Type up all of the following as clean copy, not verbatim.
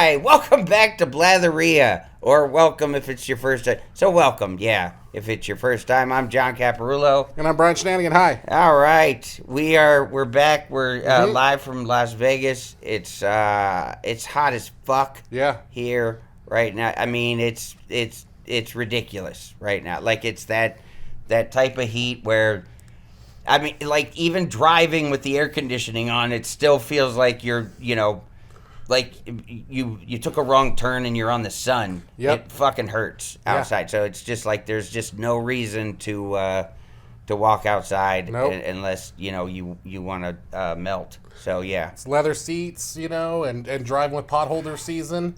Hi, welcome back to Blatherrhea, or welcome if it's your first time. So welcome, yeah, if it's your first time. I'm John Caparulo. And I'm Brian Shinanigan. Hi. All right, we're back. We're live from Las Vegas. It's hot as fuck. Yeah. Here right now. I mean, it's ridiculous right now. Like it's that type of heat where, I mean, like even driving with the air conditioning on, it still feels like you're, like you took a wrong turn and you're on the sun. Yep. It fucking hurts outside. Yeah. So it's just like there's just no reason to walk outside unless you want to melt. So yeah, it's leather seats, and driving with potholder season.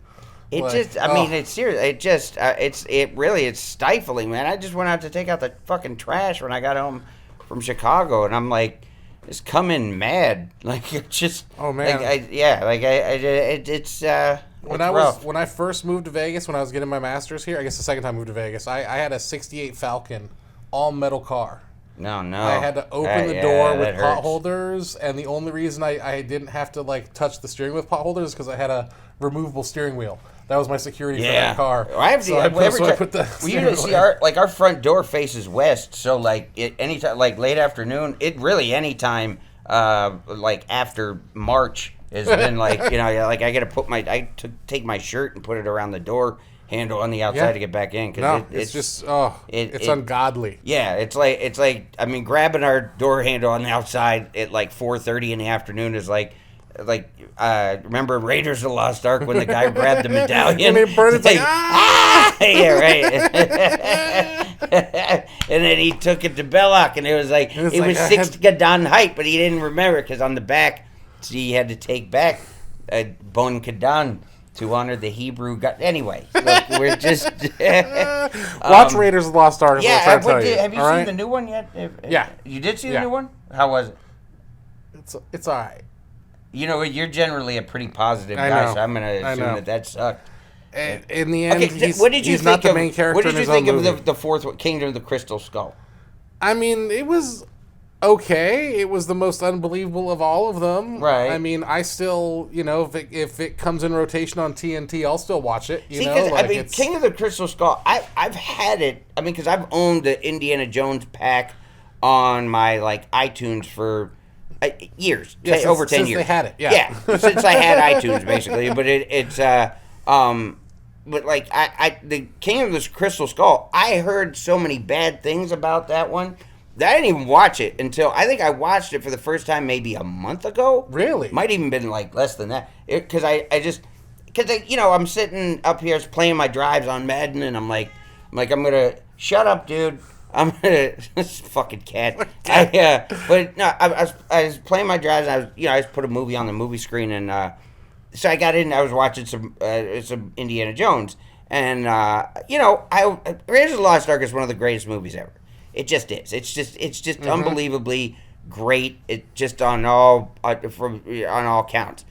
It's serious. It's stifling, man. I just went out to take out the fucking trash when I got home from Chicago, and I'm like, it's coming mad. Like it's just. Oh man. It's rough. When I first moved to Vegas, when I was getting my master's here, I guess the second time I moved to Vegas, I had a '68 Falcon, all metal car. No. I had to open the door with pot holders, and the only reason I didn't have to touch the steering with pot holders is because I had a removable steering wheel. That was my security for that car. I put our front door faces west, so anytime, late afternoon, anytime after March has been I got to take my shirt and put it around the door handle on the outside to get back in because it's ungodly. Yeah, it's like grabbing our door handle on the outside at 4:30 in the afternoon is remember Raiders of the Lost Ark when the guy grabbed the medallion and it burned. It's yeah, right. And then he took it to Belloc, and it was 6 Gadon height, but he didn't remember because on the back, he had to take back Bon Kadon to honor the Hebrew God. Anyway, look, we're just watch Raiders of the Lost Ark. Yeah, have you seen the new one yet? Yeah, you did see the new one. How was it? It's all right. You're generally a pretty positive guy, so I'm going to assume that sucked. In the end, he's not the main character. What did you think of the fourth Kingdom of the Crystal Skull? I mean, it was okay. It was the most unbelievable of all of them. Right. I mean, I still, if it comes in rotation on TNT, I'll still watch it. King of the Crystal Skull, I've had it. I mean, because I've owned the Indiana Jones pack on my iTunes for years, over 10 years. Since they had it, since I had iTunes, basically. But the King of the Crystal Skull, I heard so many bad things about that one that I didn't even watch it until I think I watched it for the first time maybe a month ago. Really? Might even been less than that. Because I'm sitting up here playing my drives on Madden, and I'm like I'm gonna shut up, dude. I'm gonna this fucking cat. I was playing my drives. I just put a movie on the movie screen, and so I got in. I was watching some Indiana Jones, and Raiders of the Lost Ark is one of the greatest movies ever. It just is. It's just unbelievably great. It just on all counts.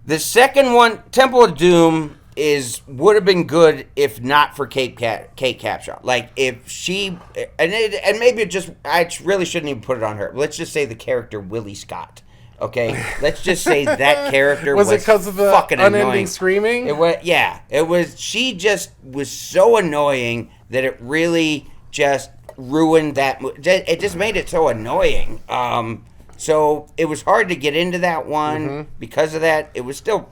The second one, Temple of Doom, would have been good if not for Kate Capshaw. If she and maybe I really shouldn't even put it on her. Let's just say the character Willie Scott. Okay, let's just say that character was because of the fucking unending annoying. Screaming. It was It was. She just was so annoying that it really just ruined that. It just made it so annoying. So it was hard to get into that one because of that. It was still.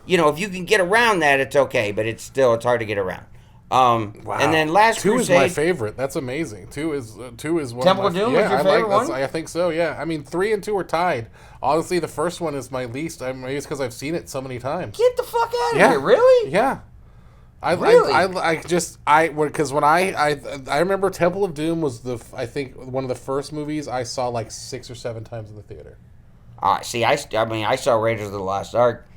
If you can get around that, it's okay, but it's hard to get around. Wow. And then Last Crusade. 2 is my favorite. That's amazing. 2 is one Temple of my of Doom is your favorite one? I think so, yeah. I mean, 3 and 2 are tied. Honestly, the first one is my least. Maybe it's because I've seen it so many times. Get the fuck out of here. Really? Yeah. Really? Because when I remember Temple of Doom was I think one of the first movies I saw 6 or 7 times in the theater. See, I saw Raiders of the Lost Ark.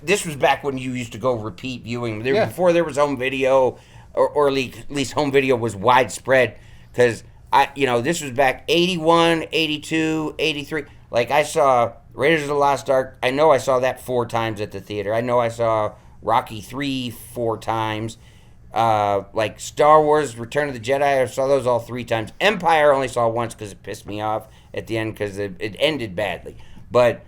This was back when you used to go repeat viewing. Before there was home video, or at least home video was widespread. Because this was back 81, 82, 83. I saw Raiders of the Lost Ark. I know I saw that 4 times at the theater. I know I saw Rocky 3 4 times. Star Wars, Return of the Jedi, I saw those all 3 times. Empire I only saw once because it pissed me off at the end because it ended badly. But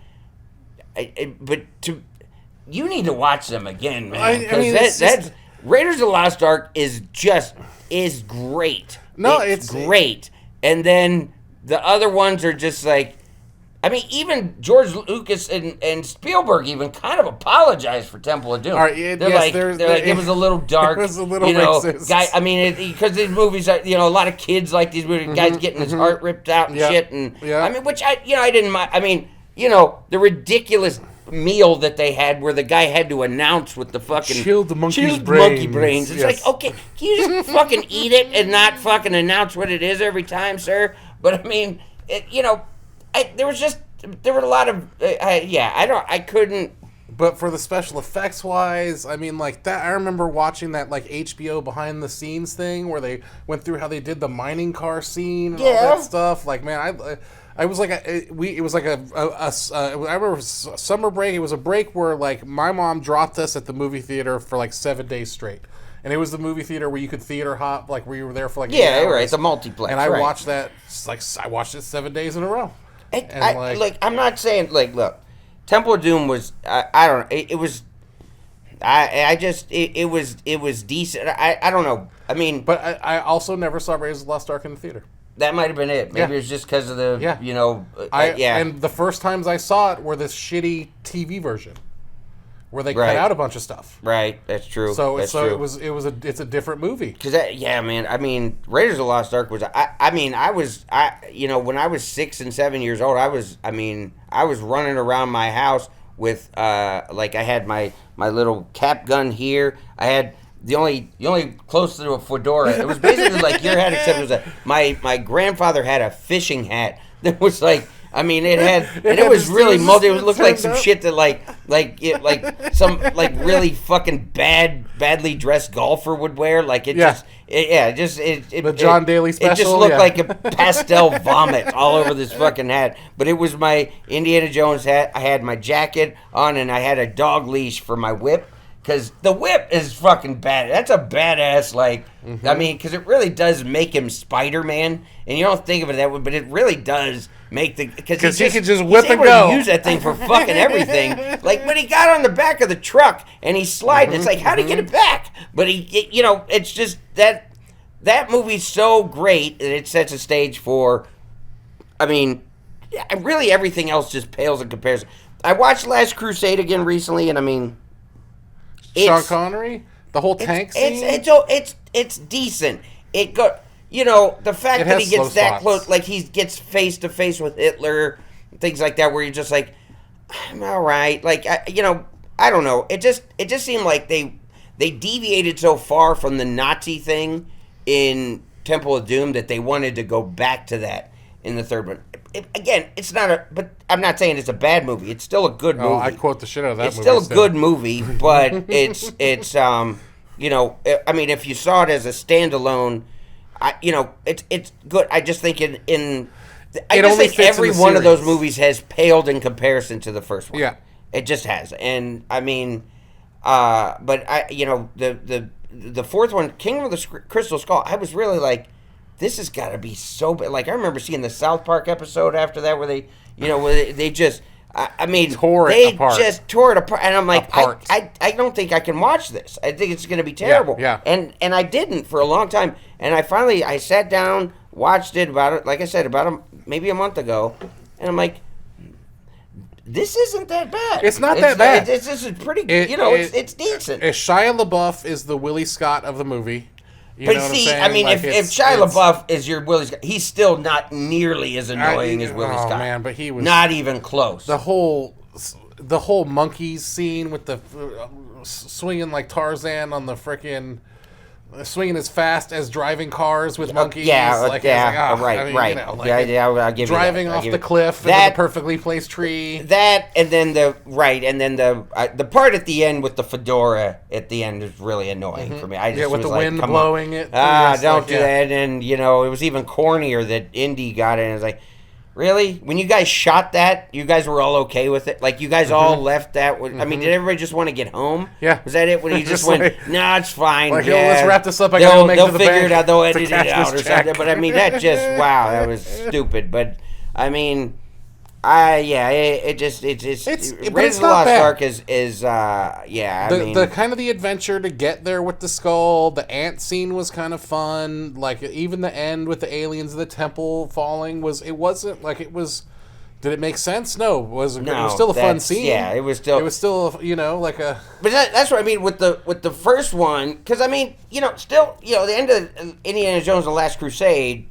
you need to watch them again, man. I mean, That's Raiders of the Lost Ark is great. No, it's great. And then the other ones are just like, I mean, even George Lucas and Spielberg even kind of apologized for Temple of Doom. They're like, it was a little dark. It was a little racist. Guy. I mean, because these movies are, a lot of kids like these movies. Guys getting his heart ripped out and shit. And I mean, which I didn't mind. I mean, the ridiculous meal that they had where the guy had to announce with the fucking chilled monkey brains. It's like, okay, can you just fucking eat it and not fucking announce what it is every time, sir? But I mean, there were a lot of I couldn't. But for the special effects wise, I mean, like that, I remember watching that like HBO behind the scenes thing where they went through how they did the mining car scene and all that stuff. Like, man, I was like I remember summer break. It was a break where like my mom dropped us at the movie theater for like 7 days straight. And it was the movie theater where you could theater hop, like where you were there for like 8 hours. Right, the multiplex. And I watched that, I watched it 7 days in a row. I'm not saying, like, look, Temple of Doom was, I don't know, it was, it was decent. I don't know. I mean. But I also never saw Raiders of the Lost Ark in the theater. That might have been it. Maybe it was just because of the, And the first times I saw it were this shitty TV version. Where they cut out a bunch of stuff. Right, that's true. It's a different movie. Because man. I mean, Raiders of the Lost Ark was. When I was 6 and 7 years old, I was running around my house with I had my little cap gun here. I had the only close to a fedora. It was basically like your hat, except it was my grandfather had a fishing hat that was like. I mean, it was really multi. It looked like some shit that like some really fucking badly dressed golfer would wear. Like it the John Daly special. It just looked like a pastel vomit all over this fucking hat. But it was my Indiana Jones hat. I had my jacket on, and I had a dog leash for my whip. Because the whip is fucking bad. That's a badass, I mean, because it really does make him Spider-Man. And you don't think of it that way, but it really does make the... Because he can just whip and go. Use that thing for fucking everything. Like, when he got on the back of the truck and he's sliding, it's like, how'd he get it back? But it's just that movie's so great that it sets a stage for... I mean, really everything else just pales in comparison. I watched Last Crusade again recently, and I mean... Sean Connery, the whole tank scene. It's decent. It go, the fact that he gets that close, like he gets face to face with Hitler, things like that, where you're just like, I'm all right. Like I don't know. It just seemed like they deviated so far from the Nazi thing in Temple of Doom that they wanted to go back to that in the third one. It's not but I'm not saying it's a bad movie. It's still a good movie. I quote the shit out of that movie. It's still a good movie, but it's I mean, if you saw it as a standalone, it's good. I just think I think every one of those movies has paled in comparison to the first one. Yeah. It just has. And I mean, but the fourth one, Kingdom of the Crystal Skull, I was really like, this has got to be so bad. Like, I remember seeing the South Park episode after that where they just, tore it apart. Just tore it apart. And I'm like, I don't think I can watch this. I think it's going to be terrible. Yeah. And I didn't for a long time. And I sat down, watched it like I said, maybe a month ago. And I'm like, this isn't that bad. It's not that bad. This is pretty, it's decent. Shia LaBeouf is the Willie Scott of the movie. But see, I mean, if Shia LaBeouf is your Willie Scott, he's still not nearly as annoying as Willie Scott. Oh man, but he was not even close. The whole monkeys scene with the swinging like Tarzan on the frickin' swinging as fast as driving cars with monkeys. I'll give you driving off the cliff into the perfectly placed tree. That and then the part at the end with the fedora at the end is really annoying for me. I just with was the wind blowing it. Don't do that. And it was even cornier that Indy got it. And it was like, really? When you guys shot that, you guys were all okay with it? Like, you guys all left that? I mean, did everybody just want to get home? Yeah. Was that it? When he just went, nah, it's fine. Like, let's wrap this up. I gotta make it to the bank. They'll figure it out. They'll edit it out or something. But, I mean, that was stupid. But, I mean, But Raiders it's of the not Lost bad. Ark is I mean, The kind of the adventure to get there with the skull, the ant scene was kind of fun. Like even the end with the aliens of the temple falling it wasn't like it was. Did it make sense? No. It was still a fun scene. Yeah, it was still like a. But that's what I mean with the first one, because I mean, still, the end of Indiana Jones and the Last Crusade,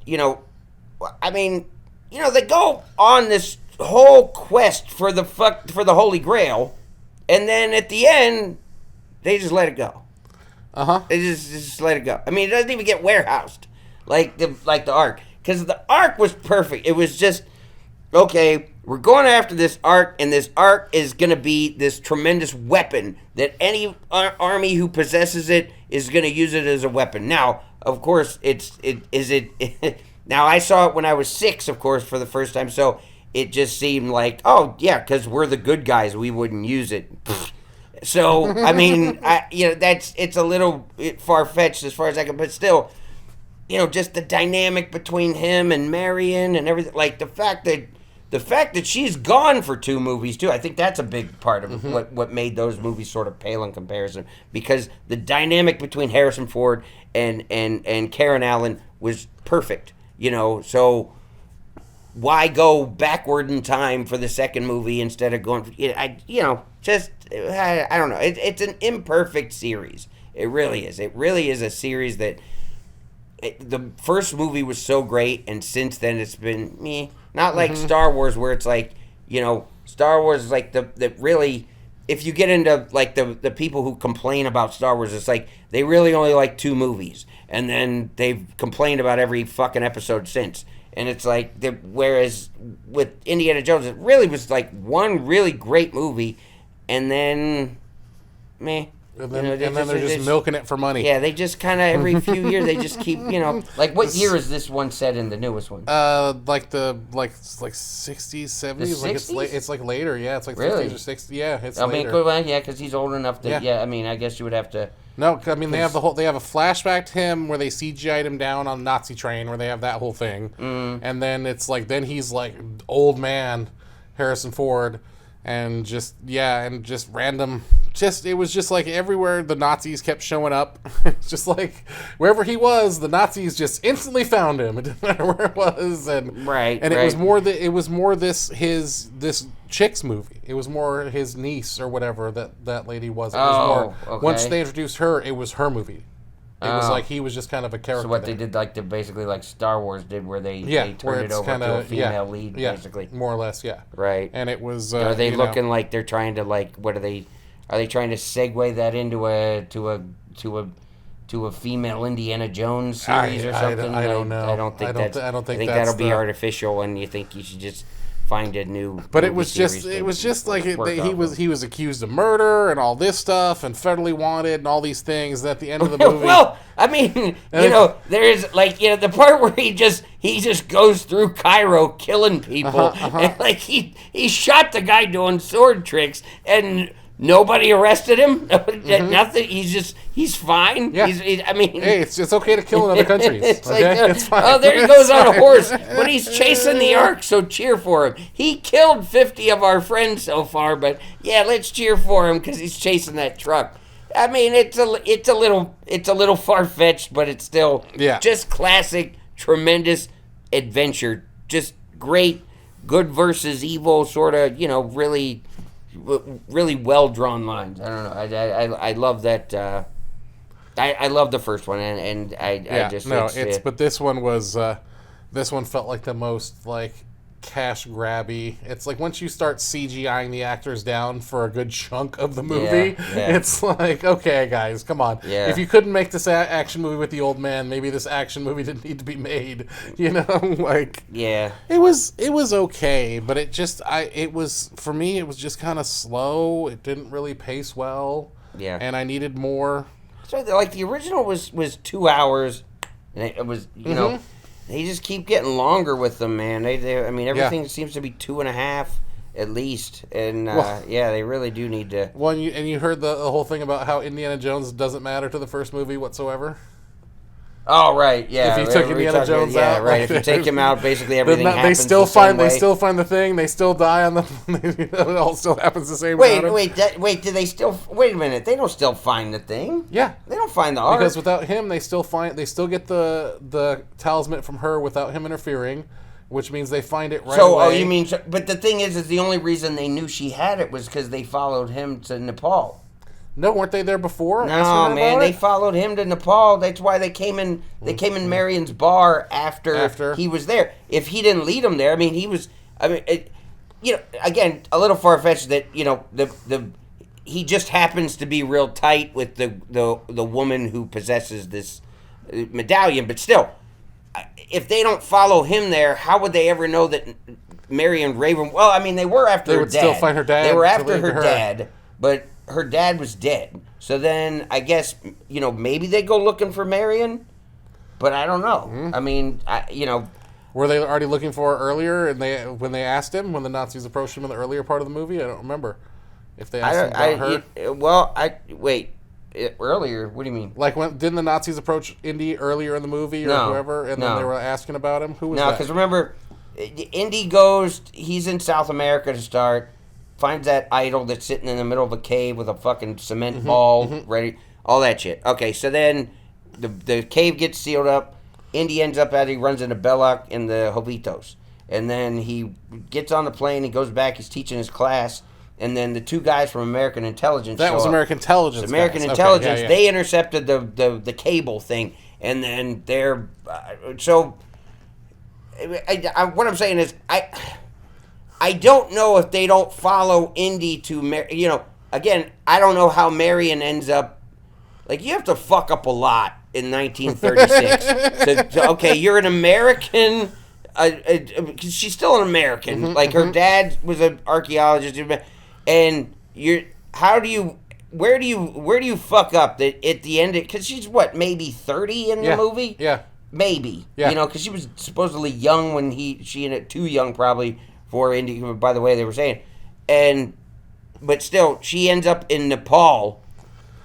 I mean, they go on this whole quest for the Holy Grail, and then at the end, they just let it go. They just let it go. I mean, it doesn't even get warehoused like the Ark, because the Ark was perfect. It was just, okay, we're going after this Ark, and this Ark is going to be this tremendous weapon that any army who possesses it is going to use it as a weapon. Now, of course, now I saw it when I was 6, of course, for the first time, so it just seemed like, oh yeah, because we're the good guys, we wouldn't use it. So I mean, it's a little far fetched as far as I can, but still, just the dynamic between him and Marion and everything, like the fact that she's gone for 2 movies too. I think that's a big part of what made those movies sort of pale in comparison, because the dynamic between Harrison Ford and Karen Allen was perfect. So why go backward in time for the second movie instead of going? I don't know. It's an imperfect series. It really is. It really is a series that. The first movie was so great, and since then it's been meh. Not like Star Wars, where it's like, Star Wars is like the really, if you get into like the people who complain about Star Wars, it's like they really only like 2 movies, and then they've complained about every fucking episode since. And it's like, whereas with Indiana Jones, it really was like one really great movie, and then meh. And then, they're just milking it for money. Yeah, they just kind of every few years they just keep, like what year is this one set in, the newest one? Like 60s, 70s. The like 60s? it's like later. Yeah, it's like Really? 50s or 60s. Yeah, it's I mean, later. well, yeah, because he's old enough to. Yeah. Yeah, I mean, I guess you would have to. No, I mean they have they have a flashback to him where they CGI'd him down on the Nazi train, where they have that whole thing, and then it's like he's like old man Harrison Ford, and just random. It was just like everywhere the Nazis kept showing up. It's just like wherever he was, the Nazis just instantly found him. It didn't matter where it was, and it was more this chick's movie. It was more his niece or whatever that lady was. It was more, okay. Once they introduced her, it was her movie. It was like he was just kind of a character. So what there. they did, basically like Star Wars did, where they turned it over kinda, to a female lead, basically. More or less, yeah. Right. And it was. Are they looking like they're trying to what are they? Are they trying to segue that into a female Indiana Jones series or something? I don't know. I don't think that'll be artificial, and you think you should just find a new. But it was just like he was accused of murder and all this stuff and federally wanted and all these things. And at the end of the movie, well, I mean, there's the part where he just goes through Cairo killing people, and like he shot the guy doing sword tricks and. Nobody arrested him. Nothing. He's fine. Yeah. I mean, hey, it's okay to kill in other countries. It's okay? like, it's fine. Oh, there he goes on a horse, but he's chasing the Ark. So cheer for him. He killed 50 of our friends so far, but yeah, let's cheer for him because he's chasing that truck. I mean, it's a little far fetched, but it's still just classic, tremendous adventure. Just great, good versus evil, sort of. Really well drawn lines. I don't know. I love that. I love the first one, and but this one was this one felt like the most like cash grabby. It's like once you start CGIing the actors down for a good chunk of the movie, it's like, okay, guys, come on. Yeah. If you couldn't make this action movie with the old man, maybe this action movie didn't need to be made. Like it was okay, but it was for me. It was just kind of slow. It didn't really pace well. Yeah, and I needed more. So like the original was 2 hours, and it was They just keep getting longer with them, man. I mean, everything seems to be 2.5 at least, and they really do need to. Well, and you heard the whole thing about how Indiana Jones doesn't matter to the first movie whatsoever. Oh right, yeah. If you took Indiana Jones yeah, out, right. like, If you take him out, basically everything happens they still the same way. They still find the thing. They still die on the. It all still happens the same. Wait. Do they still? Wait a minute. They don't still find the thing. Yeah, they don't find the ark because without him, they still get the talisman from her without him interfering, which means they find it right away. Oh, you mean? But the thing is the only reason they knew she had it was because they followed him to Nepal. No, weren't they there before? No, man, they followed him to Nepal. That's why they came in. They came in Marion's bar after he was there. If he didn't lead them there, I mean, he was. I mean, again, a little far fetched that he just happens to be real tight with the woman who possesses this medallion. But still, if they don't follow him there, how would they ever know that Marion Raven? Well, I mean, they were after her dad. They would still find her dad. They were after her dad, but her dad was dead. So then I guess, maybe they go looking for Marion, but I don't know. Mm-hmm. I mean, Were they already looking for her earlier and when they asked him, when the Nazis approached him in the earlier part of the movie? I don't remember if they asked him about her. Wait. Earlier? What do you mean? Like, didn't the Nazis approach Indy earlier in the movie or whoever, and then they were asking about him? Who was that? No, because remember, Indy goes, he's in South America to start, finds that idol that's sitting in the middle of a cave with a fucking cement ball ready, all that shit. Okay, so then the cave gets sealed up. Indy ends up he runs into Belloc in the Jovitos. And then he gets on the plane, he goes back, he's teaching his class, and then the two guys from American Intelligence That was American Intelligence. American Intelligence, they intercepted the cable thing, and then they're... what I'm saying is, I don't know if they don't follow Indy to... again, I don't know how Marion ends up... Like, you have to fuck up a lot in 1936. Okay, you're an American... she's still an American. Her dad was an archaeologist, and where do you fuck up that at the end? Because she's maybe 30 in the movie. Yeah, maybe. Yeah, because she was supposedly young when she ended too young probably for Indy. By the way, they were saying, but still, she ends up in Nepal.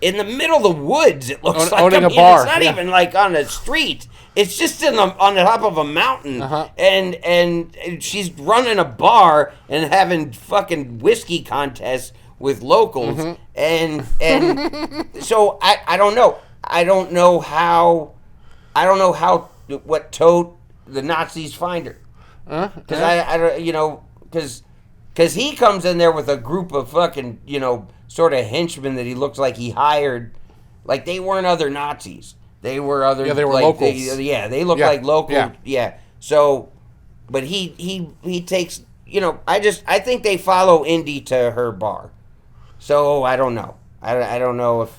In the middle of the woods, it looks like. Owning a bar. It's not even like on the street. It's just on the top of a mountain, and she's running a bar and having fucking whiskey contests with locals, and so I don't know. I don't know how what tote the Nazis find her, because I don't because he comes in there with a group of fucking sort of henchmen that he looks like he hired. Like, they weren't other Nazis. They were other... Yeah, they were locals. They look like local... Yeah. So, but he takes... I think they follow Indy to her bar. So, I don't know. I don't know if...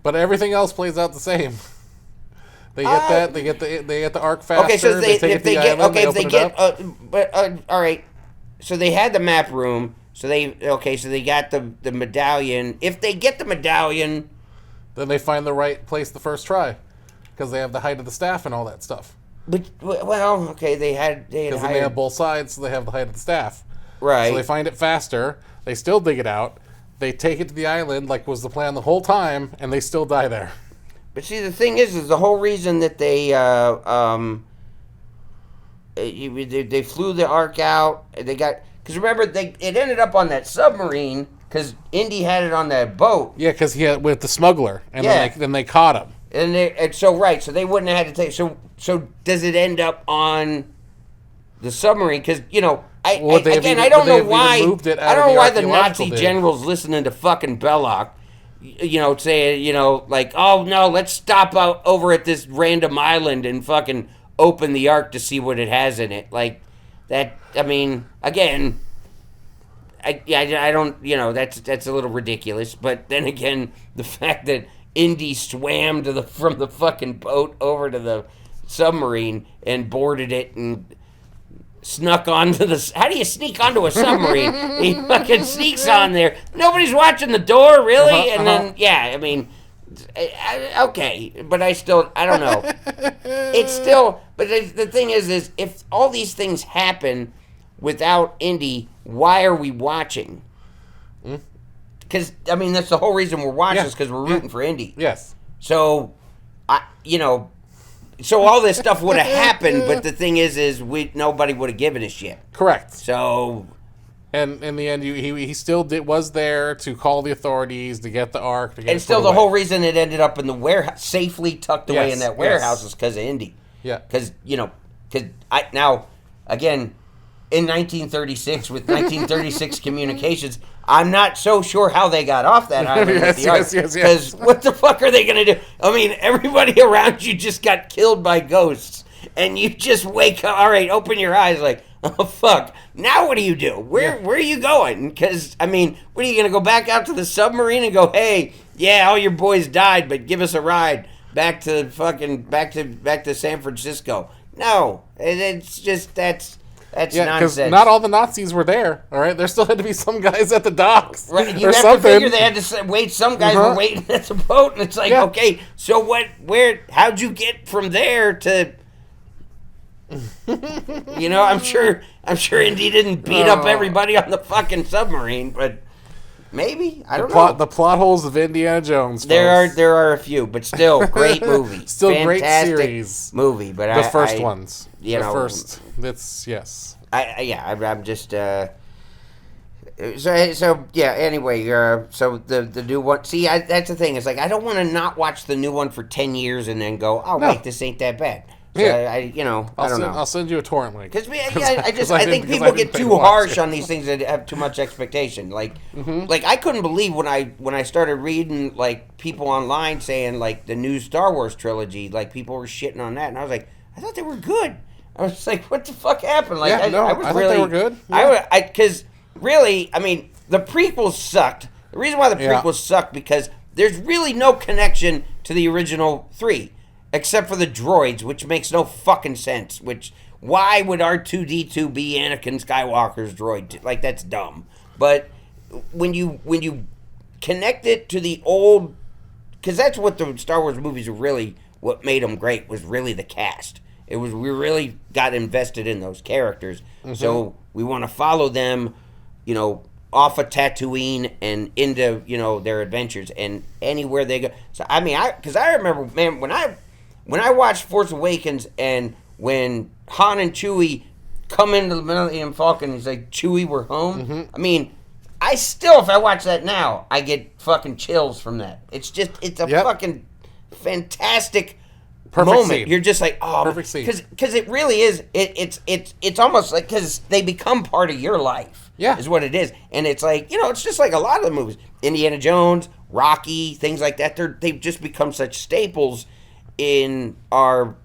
But everything else plays out the same. They get that. They get the arc faster. Okay, so if they get... all right. So, they had the map room... So they got the medallion. If they get the medallion, then they find the right place the first try, because they have the height of the staff and all that stuff. But they had because they have both sides, so they have the height of the staff. Right. So they find it faster. They still dig it out. They take it to the island, like was the plan the whole time, and they still die there. But see, the thing is the whole reason that they flew the ark out. They got. Because remember, it ended up on that submarine because Indy had it on that boat. Yeah, because he had with the smuggler, and then they caught him. So they wouldn't have had to take. So does it end up on the submarine? Because I don't know why. I don't know why the Nazi generals listening to fucking Belloc, saying oh no, let's stop out over at this random island and fucking open the ark to see what it has in it, like. That, I mean, again, I don't, that's a little ridiculous. But then again, the fact that Indy swam from the fucking boat over to the submarine and boarded it and snuck onto how do you sneak onto a submarine? He fucking sneaks on there. Nobody's watching the door, really? And then, I mean... okay, but I don't know. It's still, but the thing is if all these things happen without Indy, why are we watching? Because that's the whole reason we're watching is because we're rooting for Indy. Yes. So, So all this stuff would have happened, but the thing is nobody would have given a shit. Correct. So, and in the end, he still was there to call the authorities to get the Ark. And still, the whole reason it ended up in the warehouse, safely tucked away in that warehouse, is because of Indy. Yeah. Because now, again, in 1936 with 1936 communications, I'm not so sure how they got off that island with the Ark. Because what the fuck are they going to do? I mean, everybody around you just got killed by ghosts, and you just wake up. All right, open your eyes, like, oh fuck. Now what do you do? Where are you going? Because I mean, what are you going to go back out to the submarine and go, hey, yeah, all your boys died, but give us a ride back to San Francisco? No, it's just that's nonsense. Because not all the Nazis were there. All right, there still had to be some guys at the docks, right? You have to figure they had to wait. Some guys were waiting at the boat, and it's like, okay, so what? How'd you get from there to? I'm sure Indy didn't beat up everybody on the fucking submarine, but maybe I don't know. The plot holes of Indiana Jones. There are a few, but still great movie. Still fantastic great series. Movie, but the first ones. First. It's yes. I'm just so yeah. Anyway, so the new one. See, that's the thing. It's like I don't want to not watch the new one for 10 years and then go, oh wait, this ain't that bad. So yeah. I don't know. I'll send you a torrent link. Because I think people get too harsh on these things that have too much expectation. Like, like I couldn't believe when I started reading like people online saying like the new Star Wars trilogy, like people were shitting on that, and I was like, I thought they were good. I was like, what the fuck happened? Like, I thought they were good. Yeah. Because really, I mean, the prequels sucked. The reason why the prequels sucked because there's really no connection to the original three. Except for the droids, which makes no fucking sense. Why would R2-D2 be Anakin Skywalker's droid? Like, that's dumb. But when you connect it to the old, because that's what the Star Wars movies are really, what made them great was really the cast. We really got invested in those characters. Mm-hmm. So we want to follow them, off of Tatooine and into, their adventures and anywhere they go. So, I mean, because I remember, man, when I watched Force Awakens and when Han and Chewie come into the Millennium Falcon, he's like, Chewie, we're home. Mm-hmm. I mean, I still, if I watch that now, I get fucking chills from that. It's a fucking fantastic moment. Scene. You're just like, oh, perfect scene. Because it really is. It's almost like because they become part of your life. Yeah, is what it is, and it's like it's just like a lot of the movies, Indiana Jones, Rocky, things like that. They've just become such staples in our,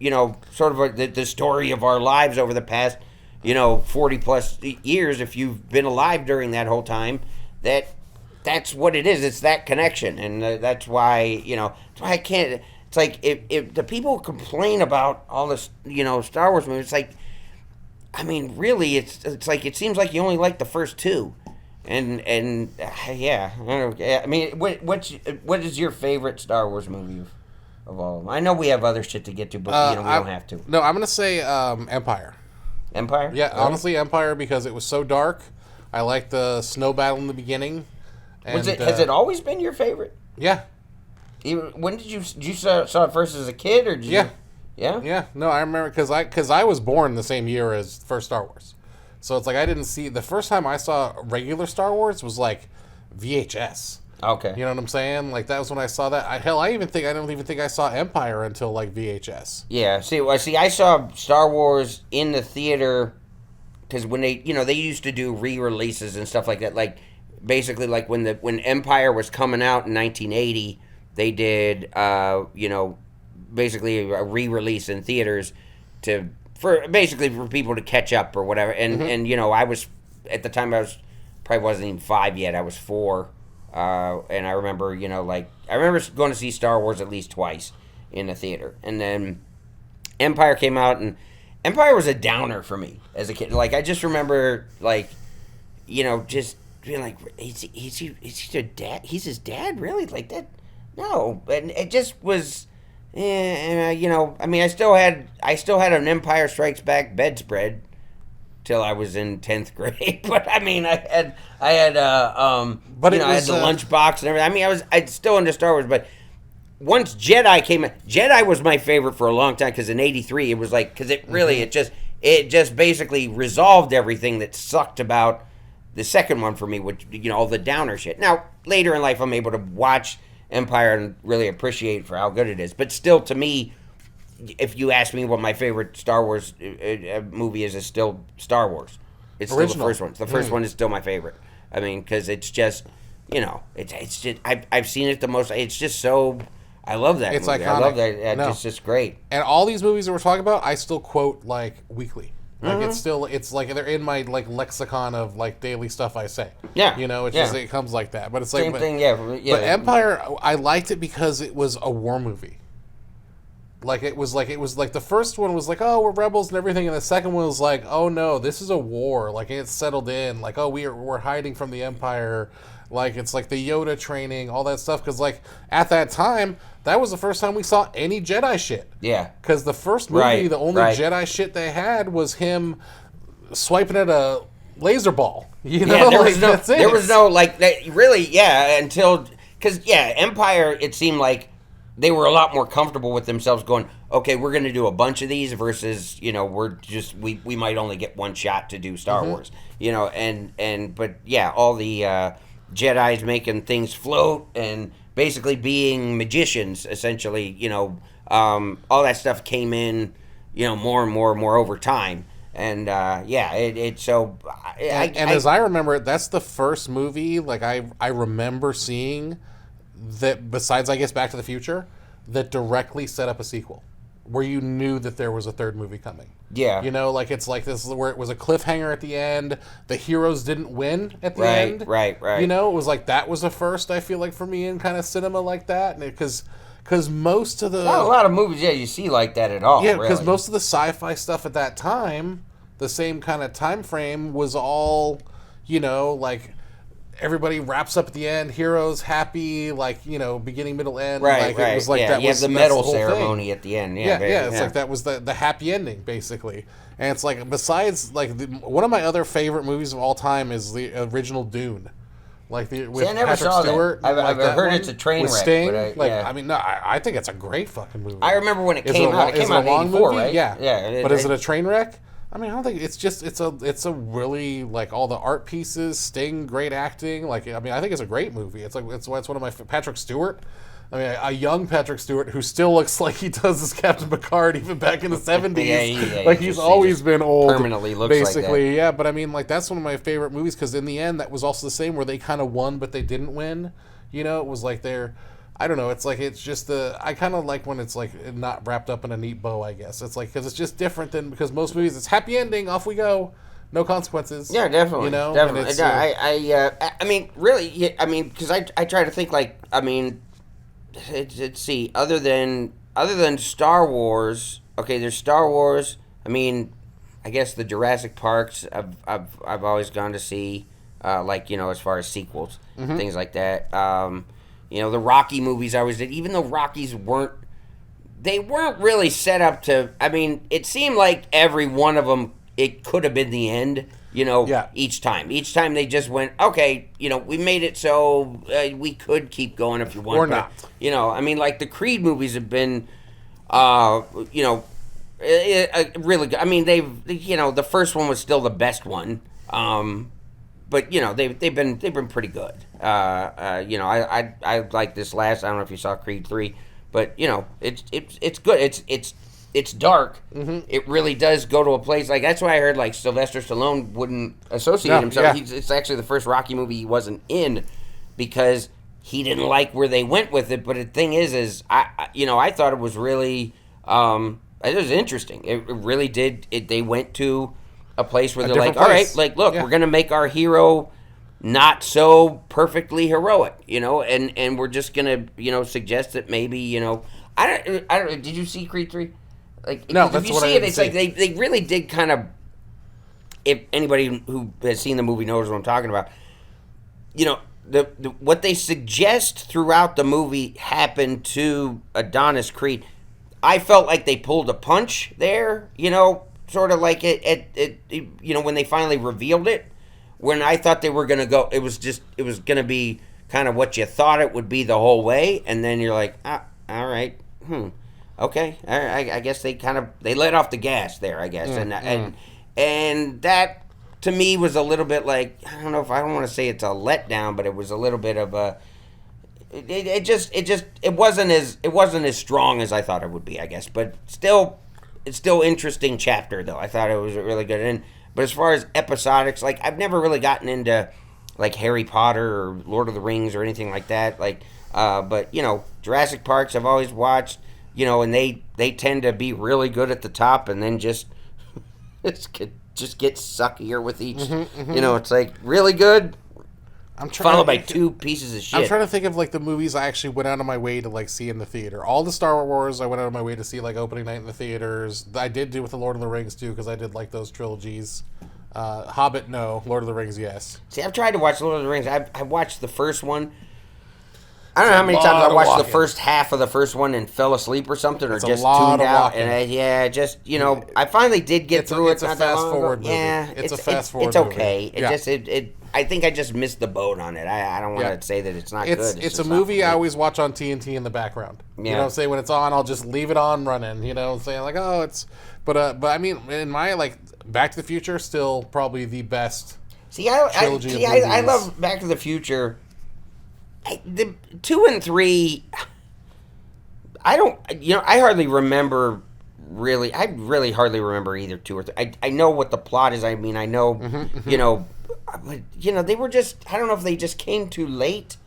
sort of the story of our lives over the past, 40 plus years, if you've been alive during that whole time, that's what it is. It's that connection. And that's why, that's why I can't, it's like, if the people complain about all this, Star Wars movies, it's like, I mean, really, it's like, it seems like you only like the first two. And yeah, I don't know. I mean, what is your favorite Star Wars movie of all of them? I know we have other shit to get to, but we don't have to. No, I'm gonna say Empire. Empire? Yeah, really? Honestly, Empire, because it was so dark. I liked the snow battle in the beginning. And, has it always been your favorite? Yeah. When did you saw it first as a kid, or did you? Yeah. Yeah. No, I remember because I was born the same year as first Star Wars, so it's like I didn't see the first time I saw regular Star Wars was like VHS. Okay. You know what I'm saying? Like, that was when I saw that. I don't even think I saw Empire until, like, VHS. Yeah. See, I saw Star Wars in the theater because when they used to do re-releases and stuff like that. Like, basically, like, when Empire was coming out in 1980, they did, basically a re-release in theaters for people to catch up or whatever. And, and I was, at the time, probably wasn't even 5 yet. I was 4. And I remember, I remember going to see Star Wars at least twice in the theater. And then Empire came out, and Empire was a downer for me as a kid. Like, I just remember, like, just being like, is he their dad? He's his dad? Really? Like that? No. And it just was, I mean, I still had an Empire Strikes Back bedspread till I was in 10th grade. But I mean, I had I had the lunchbox and everything. I mean, I still into Star Wars, but once Jedi came in, Jedi was my favorite for a long time because in '83 it was like because it really it just basically resolved everything that sucked about the second one for me, which all the downer shit. Now later in life I'm able to watch Empire and really appreciate for how good it is, but still to me, if you ask me what my favorite Star Wars movie is, it's still Star Wars. It's still the first one. The first one is still my favorite. I mean, because it's just, it's just I've seen it the most. It's just so. I love that. It's movie. iconic. I love that. It's just great. And all these movies that we're talking about, I still quote like weekly. Like it's like they're in my like lexicon of like daily stuff I say. Yeah. It's just it comes like that. But it's like Same thing. Yeah. But Empire, I liked it because it was a war movie. It was like the first one was like, oh, we're rebels and everything, and the second one was like, oh no, this is a war. Like it's settled in. Like, oh, we're hiding from the Empire. Like it's like the Yoda training, all that stuff. Because like at that time, that was the first time we saw any Jedi shit. Yeah. Because the first movie, the only Jedi shit they had was him swiping at a laser ball. Yeah, there was no like that really. Yeah, until because Empire, it seemed like they were a lot more comfortable with themselves going, okay, we're going to do a bunch of these versus, we're just, we might only get one shot to do Star Wars, but yeah, all the Jedi's making things float and basically being magicians, essentially, all that stuff came in, more and more and more over time. And as I remember it, that's the first movie, like I remember seeing that besides, I guess, Back to the Future, that directly set up a sequel where you knew that there was a third movie coming. Yeah. It's like this where it was a cliffhanger at the end. The heroes didn't win at the end. Right. It was like that was the first, I feel like, for me in kind of cinema like that. Because most of the... Not a lot of movies, you see like that at all. Yeah, because most of the sci-fi stuff at that time, the same kind of time frame was all, like... Everybody wraps up at the end. Heroes happy, beginning, middle, end. Right. It was like that. You Was have the medal the ceremony thing. At the end. It's like that was the happy ending, basically. And it's like besides one of my other favorite movies of all time is the original Dune, with I never Patrick saw Stewart. that. I've heard it's a train with wreck. Sting. But I think it's a great fucking movie. I remember when it came out. It came out in '84, right? Yeah. But is it a train wreck? I mean, I don't think it's a really all the art pieces, Sting, great acting. I think it's a great movie. It's one of my Patrick Stewart. I mean, a young Patrick Stewart who still looks like he does as Captain Picard even back in the 70s. He's always been old. Permanently looks basically, like that. Yeah. But I mean, that's one of my favorite movies because in the end, that was also the same where they kind of won but they didn't win. It was like they're. I don't know. It's it's just I kind of like when it's not wrapped up in a neat bow. I guess it's because it's just different than because most movies it's happy ending, off we go, no consequences. Yeah, definitely. Definitely. I mean, really. I mean, because I try to think let's see. Other than Star Wars, okay. There's Star Wars. I mean, I guess the Jurassic Parks. I've always gone to see, as far as sequels, things like that. The Rocky movies I always did, even though Rockies weren't really set up to, I mean, it seemed like every one of them, it could have been the end, each time. Each time they just went, okay, we made it so we could keep going if you want. Or not. I mean, the Creed movies have been, really good. I mean, the first one was still the best one. But they've been pretty good. I like this last. I don't know if you saw Creed 3, but it's good. It's dark. Mm-hmm. It really does go to a place that's why I heard Sylvester Stallone wouldn't associate himself. Yeah. It's actually the first Rocky movie he wasn't in because he didn't like where they went with it. But the thing is I thought it was really it was interesting. It really did. They went to a place where they're like, all right, look, we're going to make our hero not so perfectly heroic, and we're just going to, suggest that maybe, I don't, did you see Creed 3? No, that's what I didn't it's see. They really did kind of, if anybody who has seen the movie knows what I'm talking about, what they suggest throughout the movie happened to Adonis Creed. I felt like they pulled a punch there, sort of like when they finally revealed it, when I thought they were going to go, it was going to be kind of what you thought it would be the whole way, and then you're like, All right. Okay. All right. I guess they let off the gas there. I guess, and that to me was a little bit like, I don't know if I don't want to say it's a letdown, but it was a little bit of a. It wasn't as strong as I thought it would be. I guess, but still, it's still interesting chapter though. I thought it was really good. But as far as episodics, like I've never really gotten into like Harry Potter or Lord of the Rings or anything like that. Like, but Jurassic Parks I've always watched. And they tend to be really good at the top and then just get suckier with each. It's like really good. Followed by two pieces of shit. I'm trying to think of like the movies I actually went out of my way to like see in the theater. All the Star Wars I went out of my way to see like opening night in the theaters. I did do with the Lord of the Rings too because I did like those trilogies. Hobbit, no. Lord of the Rings, yes. See, I've tried to watch Lord of the Rings. I watched the first one. I don't know how many times I watched the first half of the first one and fell asleep or something, or just tuned out. And I finally did get through it. It's a fast forward movie. Yeah, it's a fast forward. It's okay. Movie. I think I just missed the boat on it. I don't want to say that it's not good. It's a movie I always watch on TNT in the background. Yeah. You know what I'm saying? When it's on, I'll just leave it on running. You know what I'm saying? Like, oh, it's... But I mean, in my, like, Back to the Future, still probably the best trilogy of movies. I love Back to the Future. The 2 and 3... I hardly remember... I really hardly remember either 2 or 3. I know what the plot is. I mean, I know, but, they were just, I don't know if they just came too late,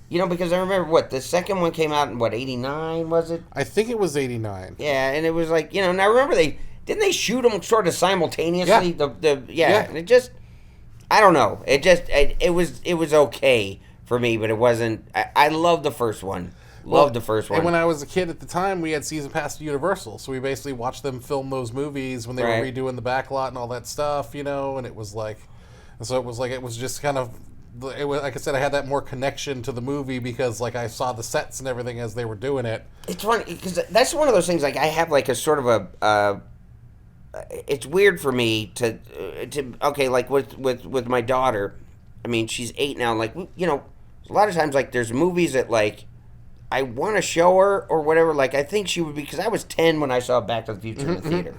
because I remember, the second one came out in, 89, was it? I think it was 89. Yeah, and it was like, and I remember didn't they shoot them sort of simultaneously? Yeah. And it just, I don't know. It was okay for me, but it wasn't, I loved the first one. Loved the first one. And when I was a kid at the time, we had season pass to Universal, so we basically watched them film those movies when they were redoing the backlot and all that stuff, and it was like, it was just kind of, like I said, I had that more connection to the movie because like I saw the sets and everything as they were doing it. It's funny because that's one of those things. Like I have like a sort of a. It's weird for me to okay, like with my daughter. I mean, she's 8 now. Like a lot of times, like there's movies that like. I want to show her or whatever. Like, I think she would be... Because I was 10 when I saw Back to the Future in the theater.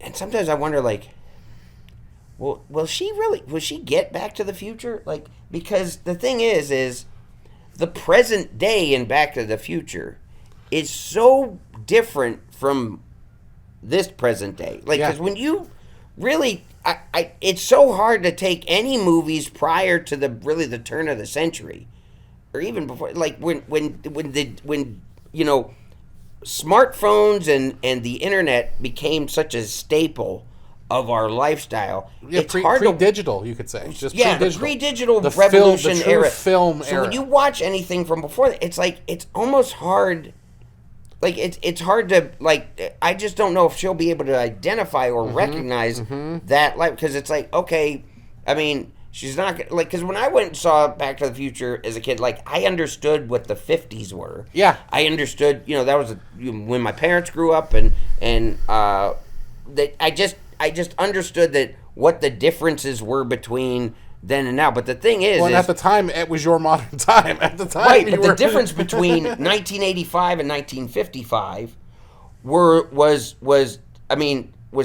And sometimes I wonder, like... Well, will she get Back to the Future? Like, because the thing is... The present day in Back to the Future is so different from this present day. Like, because when you really... it's so hard to take any movies prior to the turn of the century... Or even before, like when smartphones and the internet became such a staple of our lifestyle. Yeah, it's hard pre-digital, you could say. Just the pre-digital revolution era. Film era. So when you watch anything from before that, it's like it's almost hard. Like it's hard to like. I just don't know if she'll be able to identify or recognize that life because it's like okay, I mean. She's not like because when I went and saw Back to the Future as a kid, like I understood what the 50s were. Yeah, I understood. That was when my parents grew up, and that I just understood that what the differences were between then and now. But the thing is, at the time, it was your modern time. At the time, right? But the difference between 1985 and 1955 was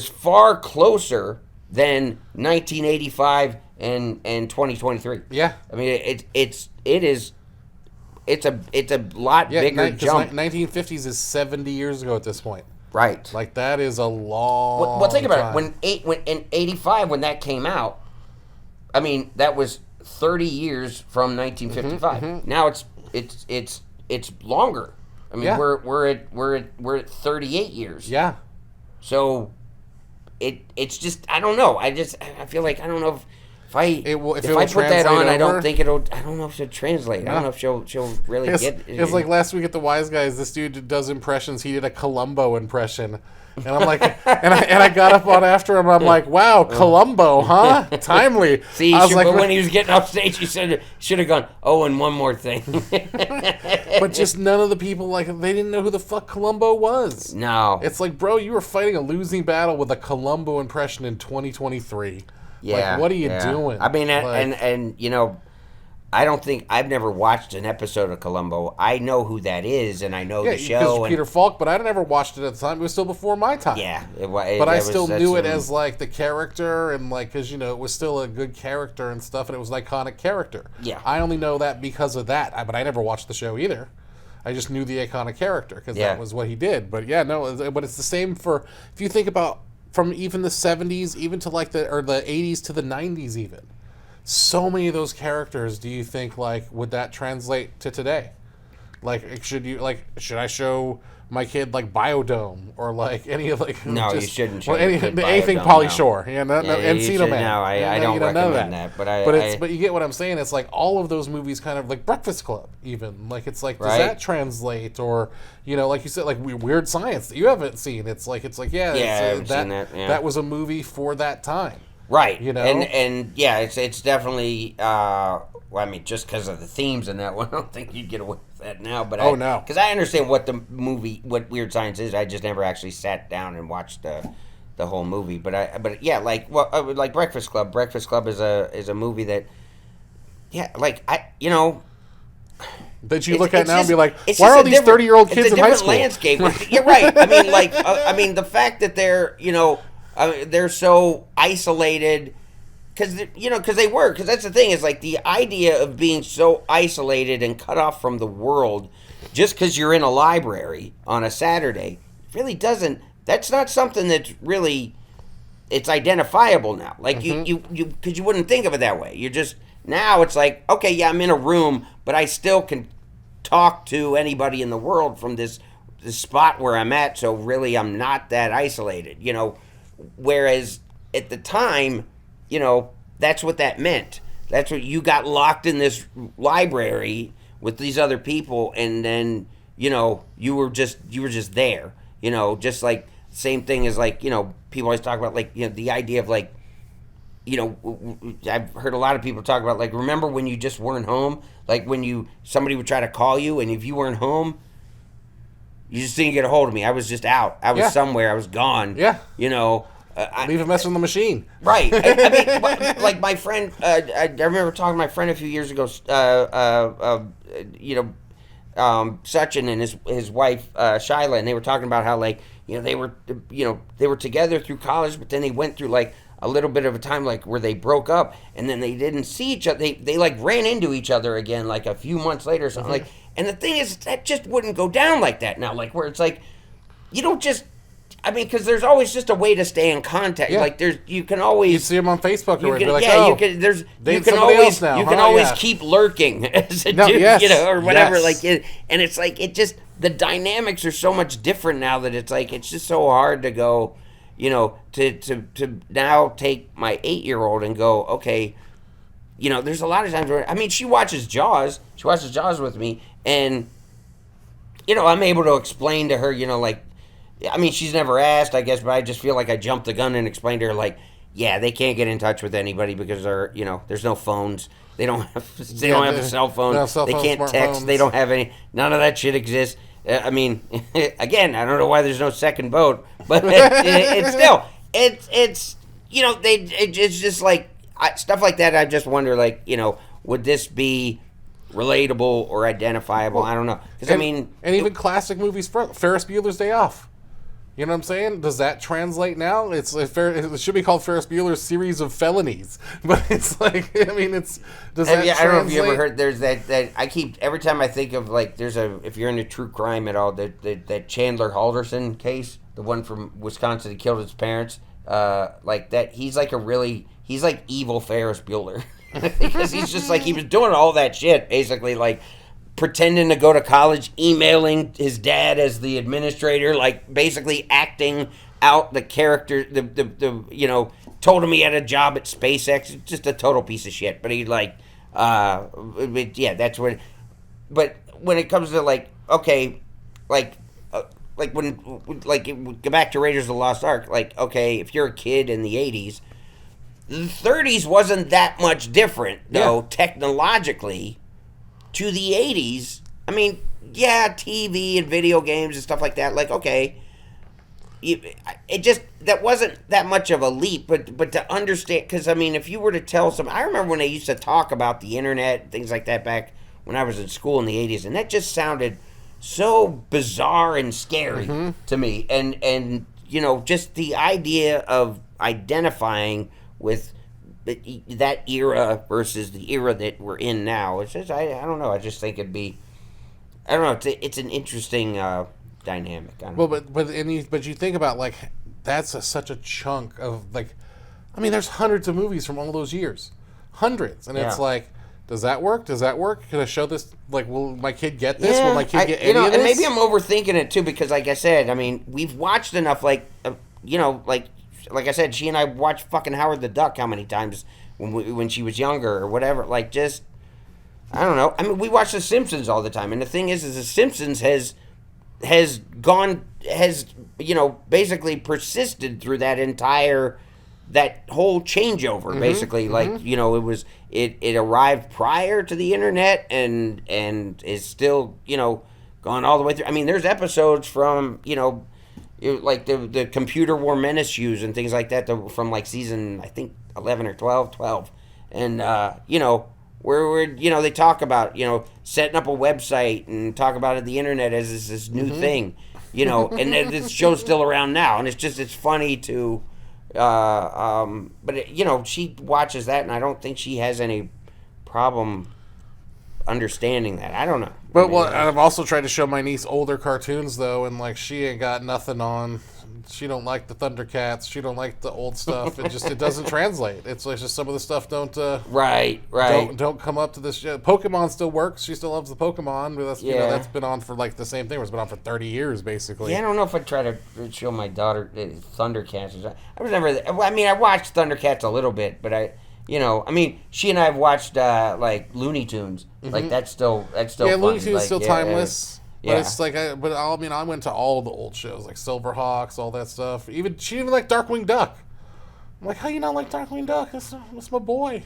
far closer than 1985. And 2023. Yeah, I mean it's a lot bigger jump. 1950s is 70 years ago at this point. Right. Like that is a long. Well, think about it. When in 85 when that came out, I mean that was 30 years from 1955. Now it's longer. I mean we're at 38 years. Yeah. So it's just I don't know. I feel like I don't know if. If I put that on, I don't know if she'll translate. I don't know if she'll really get. It's like last week at the Wise Guys, this dude does impressions. He did a Columbo impression, and I'm like, and I got up on after him. I'm like, wow, Columbo, huh? Timely. See, but when he was getting off stage, he should have gone. Oh, and one more thing. But just none of the people they didn't know who the fuck Columbo was. No, it's like, bro, you were fighting a losing battle with a Columbo impression in 2023. Yeah, like, what are you doing? I mean, and I don't think I've never watched an episode of Columbo. I know who that is, and I know the show. Because Peter Falk, but I never watched it at the time. It was still before my time. Yeah, but I still knew it as like the character, and like because it was still a good character and stuff, and it was an iconic character. Yeah, I only know that because of that. But I never watched the show either. I just knew the iconic character because that was what he did. But yeah, no, but it's the same for if you think about from even the 70s, even to like the 80s to the 90s, even. So many of those characters, do you think would that translate to today? Should I show my kid Biodome or any of No, you shouldn't show anything Pauly Shore, Encino Man. No, I don't recommend that. But you get what I'm saying. It's like all of those movies, kind of like Breakfast Club, even it's like does that translate or like you said Weird Science that you haven't seen? It's like that was a movie for that time. Right, and yeah, it's definitely. Well, I mean, just because of the themes in that one, I don't think you'd get away with that now. But no, because I understand what what Weird Science is. I just never actually sat down and watched the whole movie. But yeah, like Breakfast Club. Breakfast Club is a movie that, that you look at now and be like, why are all these 30-year-old kids in high school? Landscape. You're right. I mean, the fact that they're so isolated, because that's the thing is the idea of being so isolated and cut off from the world just because you're in a library on a Saturday really doesn't. That's not something that's really it's identifiable now. You because you wouldn't think of it that way. You're just now it's like, okay, yeah, I'm in a room, but I still can talk to anybody in the world from this spot where I'm at. So really, I'm not that isolated. Whereas at the time, that's what that meant. That's what you got locked in this library with these other people, and then you were just there. Just like same thing as people always talk about the idea of I've heard a lot of people talk about remember when you just weren't home, when somebody would try to call you, and if you weren't home, you just didn't get a hold of me. I was just out. I was somewhere. I was gone. Yeah. Leave a message on the machine. Right. I mean, my friend, I remember talking to my friend a few years ago, Sachin and his wife, Shyla, and they were talking about how, they were together through college, but then they went through, a little bit of a time, where they broke up, and then they didn't see each other. They ran into each other again, a few months later or something. Mm-hmm. And the thing is, that just wouldn't go down like that now, where it's you don't just... because there's always just a way to stay in contact. Yeah. You can always... You see them on Facebook or you you can always keep lurking as a dude, or whatever. Yes. And it's it just... The dynamics are so much different now that it's it's just so hard to go, to now take my 8-year-old and go, okay, there's a lot of times where... she watches Jaws. She watches Jaws with me, and, I'm able to explain to her, she's never asked, I guess, but I just feel like I jumped the gun and explained to her, yeah, they can't get in touch with anybody because they're, there's no phones. They don't have a cell phone. They can't text. Phones. They don't have any. None of that shit exists. Again, I don't know why there's no second boat, but it's still, it's just stuff like that. I just wonder, would this be relatable or identifiable? I don't know. And even classic movies, Ferris Bueller's Day Off. You know what I'm saying? Does that translate now? It should be called Ferris Bueller's Series of Felonies, but it's does that translate? I don't know if you ever heard. There's that I keep every time I think of if you're into true crime at all, that Chandler Halderson case, the one from Wisconsin that killed his parents, that he's he's evil Ferris Bueller because he's just he was doing all that shit basically pretending to go to college, emailing his dad as the administrator, basically acting out the character. Told him he had a job at SpaceX. Just a total piece of shit. But he that's what. But when it comes to when go back to Raiders of the Lost Ark. Okay, if you're a kid in the '80s, the '30s wasn't that much different though technologically. To the 80s, TV and video games and stuff like that, okay. it just that wasn't that much of a leap, but to understand, because I mean, if you were to tell some, I remember when they used to talk about the internet and things like that back when I was in school in the '80s, and that just sounded so bizarre and scary to me, and just the idea of identifying with that era versus the era that we're in now. It's just I don't know. I just think it'd be, I don't know. It's an interesting dynamic. I don't know. But you think about like that's such a chunk of like, I mean, there's hundreds of movies from all those years, hundreds, and it's like, does that work? Does that work? Can I show this? Like, will my kid get this? Will my kid get any of this? And maybe I'm overthinking it too, because like I said, I mean, we've watched enough. Like, like I said, she and I watched fucking Howard the Duck how many times when she was younger or whatever. Like, just I don't know. I mean, we watch The Simpsons all the time, and the thing is The Simpsons has basically persisted through that whole changeover, basically. Like, it arrived prior to the internet and is still, gone all the way through. I mean, there's episodes from, like the computer war menace shoes and things like that from like season, I think 11 or 12. And, where they talk about, setting up a website and talk about the internet as this new thing, and this show's still around now. And it's funny to, but she watches that, and I don't think she has any problem understanding that. I don't know. But I've also tried to show my niece older cartoons though, and like she ain't got nothing on. She don't like the Thundercats. She don't like the old stuff. It doesn't translate. It's like just some of the stuff don't. Right. Don't come up to this. Pokemon still works. She still loves the Pokemon, but that's that's been on for like the same thing. It's been on for 30 years basically. Yeah, I don't know if I'd try to show my daughter Thundercats. I was never. I mean, I watched Thundercats a little bit, but she and I have watched like Looney Tunes. Like that's still yeah, funny. Looney Tunes like, still timeless. Yeah. But it's like, I went to all the old shows like Silverhawks, all that stuff. She even liked Darkwing Duck. I'm like, how you not like Darkwing Duck? That's my boy.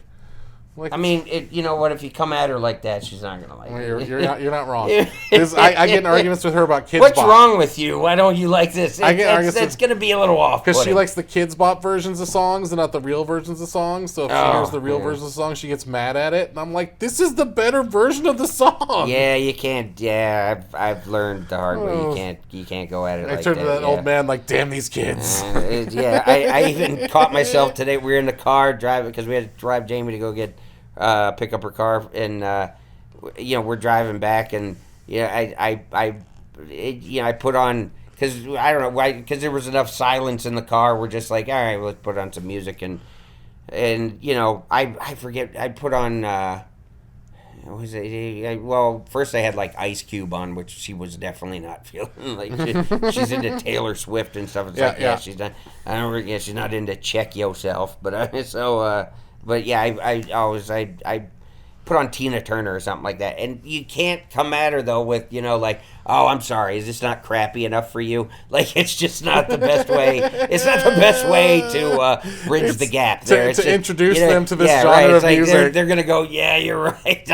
Like, I mean, if you come at her like that, she's not gonna like it. You're not wrong. I get in arguments with her about Kids What's Bop. wrong with you? Why don't you like this? It's gonna be a little off. Because she likes the Kids Bop versions of songs and not the real versions of songs. So if she hears the real versions of songs, she gets mad at it. And I'm like, this is the better version of the song. Yeah, you can't. Yeah, I've learned the hard way. You can't go at it. I turned to that old man like, damn these kids. I even caught myself today. We were in the car driving because we had to drive Jamie to go get. Pick up her car, and we're driving back, and I put on, because I don't know why, because there was enough silence in the car. We're just like, all right, let's put on some music, and I forget, I put on what was it? First I had like Ice Cube on, which she was definitely not feeling. Like she's into Taylor Swift and stuff. It's she's not. I don't. Yeah, she's not into Check Yourself, but But yeah, I put on Tina Turner or something like that, and you can't come at her though with like, oh, I'm sorry, is this not crappy enough for you? Like, it's just not the best way. It's not the best way to bridge the gap there. To introduce them to this genre of music. They're gonna go, yeah, you're right.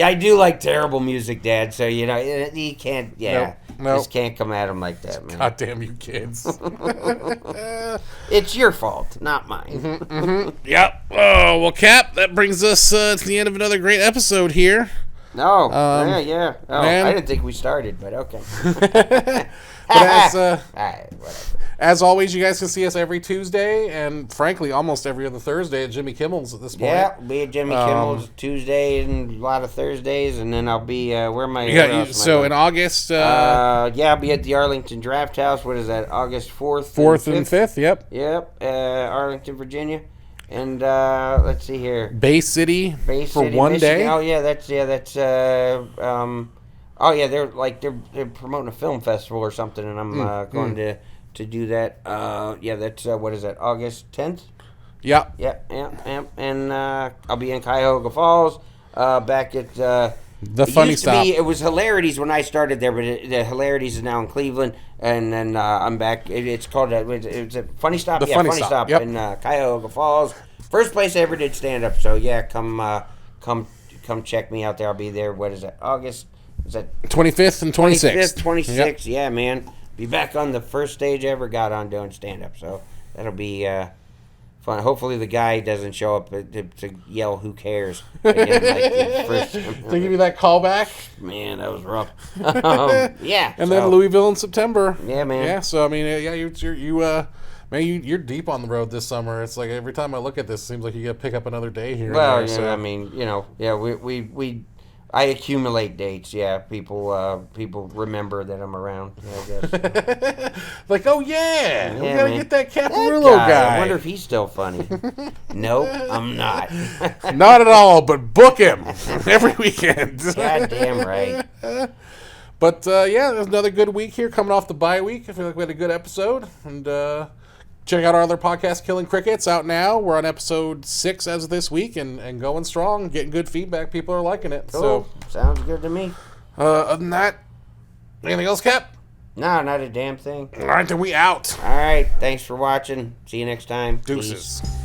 I do like terrible music, Dad. So you can't. Yeah. Nope. Just can't come at them like that, man. God damn you kids. It's your fault, not mine. Yep. Oh, well, Cap, that brings us to the end of another great episode here. No. Yeah. Oh, I didn't think we started, but okay. But whatever. As always, you guys can see us every Tuesday, and frankly, almost every other Thursday at Jimmy Kimmel's at this point. Yeah, be at Jimmy Kimmel's Tuesday and a lot of Thursdays, and then I'll be where am I? In August, I'll be at the Arlington Draft House. What is that? August 4th and 5th. Yep, Arlington, Virginia, and let's see here, Bay City for one Michigan. day. Oh yeah, that's they're promoting a film festival or something, and I'm going to do that. That's what is that? August 10th. Yeah. And I'll be in Cuyahoga Falls. Back at the Funny Stop. It was Hilarities when I started there, but the Hilarities is now in Cleveland, and then I'm back. It's called it's a Funny Stop. Funny Stop in Cuyahoga Falls. First place I ever did stand up. So yeah, come check me out there. I'll be there. What is that? August. Is that 25th and 26th? 26th. Yeah, man. be back on the first stage I ever got on doing stand-up. So that'll be fun. Hopefully the guy doesn't show up to yell, "Who cares?" Again, like the first time. To give you that callback. Man, that was rough. Yeah. And then Louisville in September. Yeah, man. Yeah, so I mean, yeah, you're deep on the road this summer. It's like every time I look at this, it seems like you got to pick up another day here. Well, and there, so. I mean, I accumulate dates. Yeah, people remember that I'm around. I guess. Like, oh yeah, we gotta get that That Caparulo guy. I wonder if he's still funny. Nope, I'm not. Not at all, but book him every weekend. Goddamn right. But yeah, there's another good week here coming off the bye week. I feel like we had a good episode. And check out our other podcast, Killing Crickets, out now. We're on episode 6 as of this week and going strong, getting good feedback. People are liking it. Cool. So sounds good to me. Other than that, anything else, Cap? No, not a damn thing. All right, then we out. All right, thanks for watching. See you next time. Deuces. Peace.